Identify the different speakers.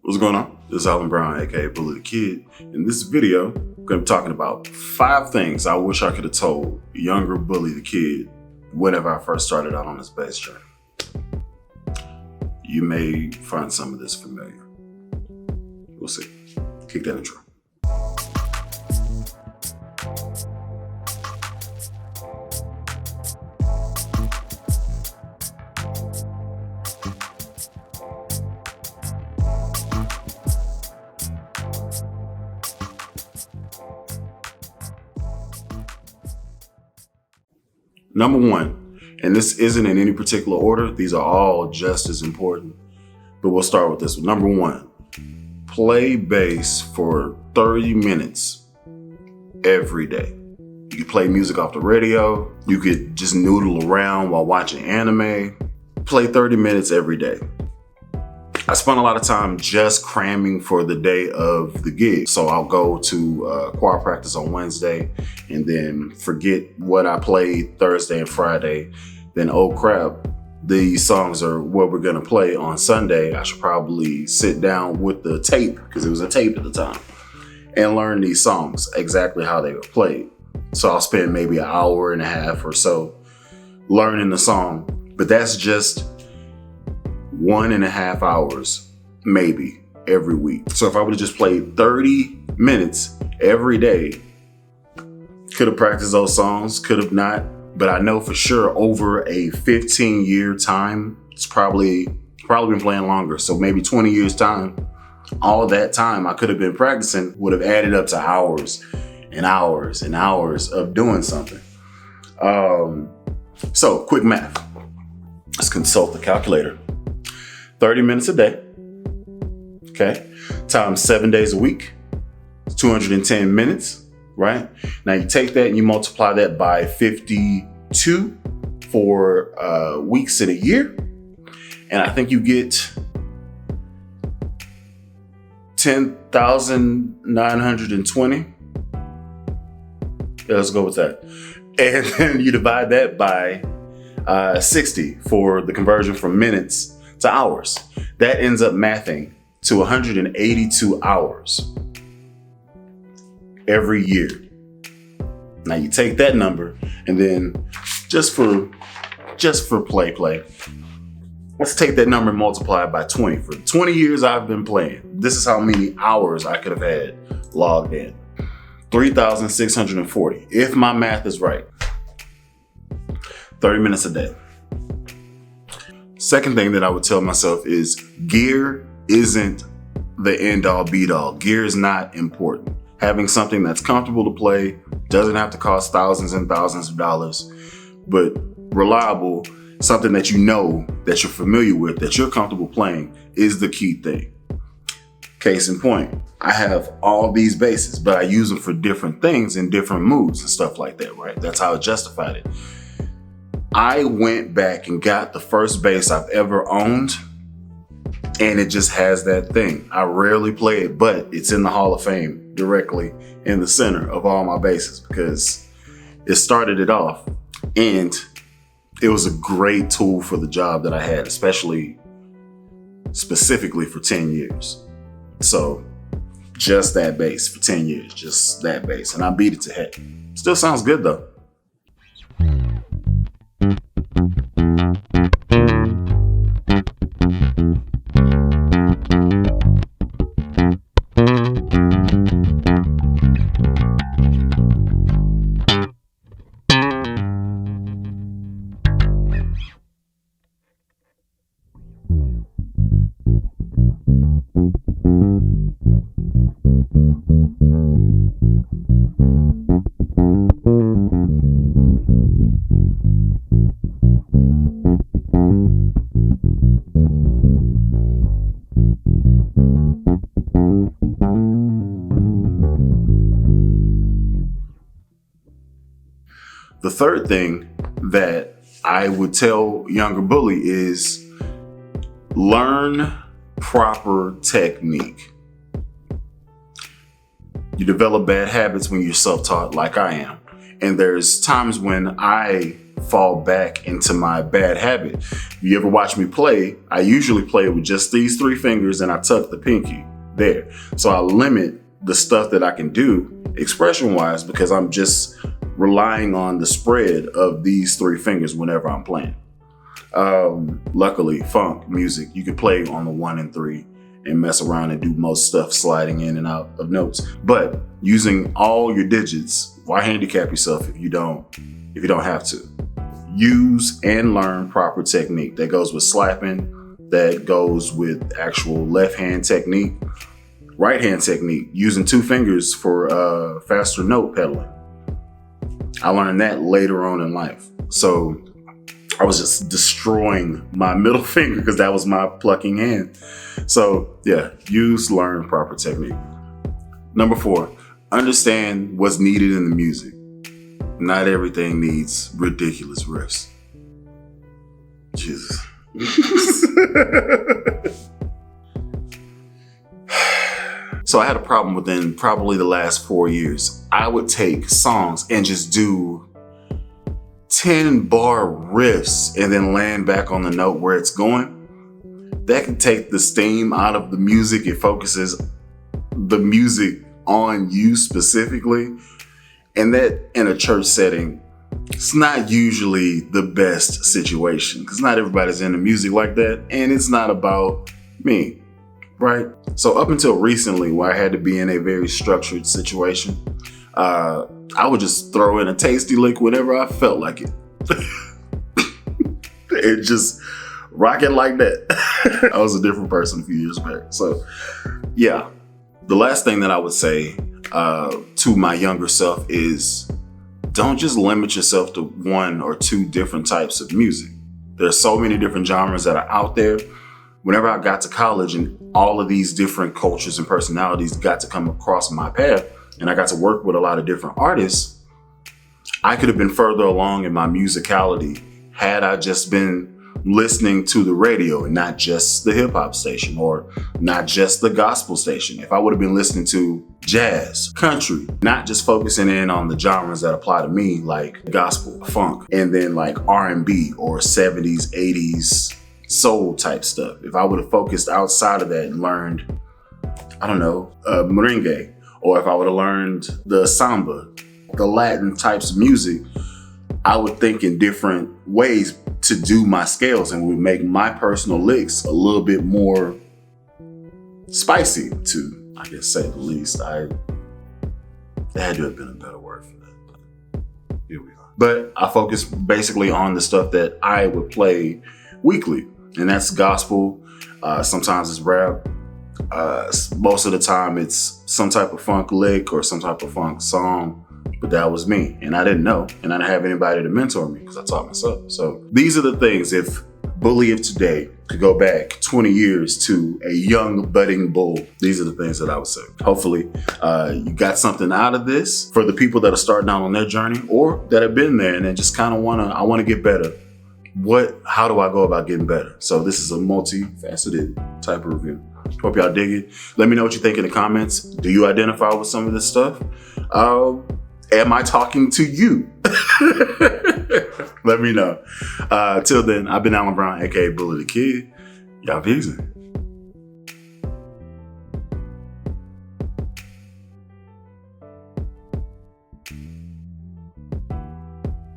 Speaker 1: What's going on? This is Alan Brown, aka Bully the Kid. In this video, I'm going to be talking about 5 things I wish I could have told younger Bully the Kid whenever I first started out on this bass journey. You may find some of this familiar. We'll see. Kick that intro. Number 1, and this isn't in any particular order, these are all just as important, but we'll start with this one. Number 1, play bass for 30 minutes every day. You could play music off the radio, you could just noodle around while watching anime. Play 30 minutes every day. I spent a lot of time just cramming for the day of the gig. So I'll go to choir practice on Wednesday and then forget what I played Thursday and Friday. Then, oh crap, these songs are what we're gonna play on Sunday. I should probably sit down with the tape, because it was a tape at the time, and learn these songs exactly how they were played. So I'll spend maybe an hour and a half or so learning the song, but that's just 1.5 hours, maybe, every week. So if I would have just played 30 minutes every day, could have practiced those songs, could have not, but I know for sure over a 15-year time, it's probably been playing longer. So maybe 20 years time, all of that time I could have been practicing would have added up to hours and hours and hours of doing something. So quick math. Let's consult the calculator. 30 minutes a day, okay? Times 7 days a week, 210 minutes, right? Now you take that and you multiply that by 52 for weeks in a year, and I think you get 10,920. Yeah, let's go with that. And then you divide that by 60 for the conversion from minutes to hours. That ends up mathing to 182 hours every year. Now you take that number and then just for play, let's take that number and multiply it by 20. For 20 years I've been playing, this is how many hours I could have had logged in. 3,640, if my math is right. 30 minutes a day. Second thing that I would tell myself is gear isn't the end all be all. Gear is not important. Having something that's comfortable to play, doesn't have to cost thousands and thousands of dollars, but reliable, something that you know, that you're familiar with, that you're comfortable playing is the key thing. Case in point, I have all these basses, but I use them for different things in different moods and stuff like that, right? That's how I justified it. I went back and got the first bass I've ever owned, and it just has that thing. I rarely play it, but it's in the Hall of Fame directly in the center of all my basses because it started it off, and it was a great tool for the job that I had, specifically for 10 years. So just that bass for 10 years, just that bass, and I beat it to heck. Still sounds good though. The third thing that I would tell younger Bully is learn proper technique. You develop bad habits when you're self-taught like I am. And there's times when I fall back into my bad habit. You ever watch me play? I usually play with just these 3 fingers and I tuck the pinky there. So I limit the stuff that I can do expression wise because I'm just relying on the spread of these 3 fingers whenever I'm playing. Luckily, funk music, you can play on the 1 and 3 and mess around and do most stuff sliding in and out of notes. But using all your digits, why handicap yourself if you don't have to? Use and learn proper technique. That goes with slapping, that goes with actual left hand technique, right hand technique, using 2 fingers for faster note pedaling. I learned that later on in life. So I was just destroying my middle finger because that was my plucking hand. So yeah, learn proper technique. Number 4, understand what's needed in the music. Not everything needs ridiculous riffs. Jesus. So I had a problem within probably the last 4 years. I would take songs and just do 10-bar riffs and then land back on the note where it's going. That can take the steam out of the music. It focuses the music on you specifically. And that in a church setting, it's not usually the best situation because not everybody's into music like that. And it's not about me, right? So up until recently, where I had to be in a very structured situation, I would just throw in a tasty lick whenever I felt like it. It just rock it like that. I was a different person a few years back. So yeah, the last thing that I would say to my younger self is don't just limit yourself to 1 or 2 different types of music. There's so many different genres that are out there. Whenever I got to college and all of these different cultures and personalities got to come across my path and I got to work with a lot of different artists, I could have been further along in my musicality had I just been listening to the radio and not just the hip hop station or not just the gospel station. If I would have been listening to jazz, country, not just focusing in on the genres that apply to me, like gospel, funk, and then like R&B or 70s, 80s soul type stuff. If I would have focused outside of that and learned, I don't know, merengue, or if I would have learned the samba, the Latin types of music, I would think in different ways to do my scales and would make my personal licks a little bit more spicy, to, I guess, say the least. There had to have been a better word for that, but here we are. But I focus basically on the stuff that I would play weekly, and that's gospel. Sometimes it's rap. Most of the time it's some type of funk lick or some type of funk song. But that was me, and I didn't know, and I didn't have anybody to mentor me because I taught myself. So these are the things, if Bully of today could go back 20 years to a young budding bull, these are the things that I would say. Hopefully you got something out of this for the people that are starting out on their journey or that have been there and then just kind of I want to get better. How do I go about getting better? So this is a multifaceted type of review. Hope y'all dig it. Let me know what you think in the comments. Do you identify with some of this stuff? Am I talking to you? Let me know. Till then, I've been Alan Brown, aka Bully the Kid. Y'all be easy.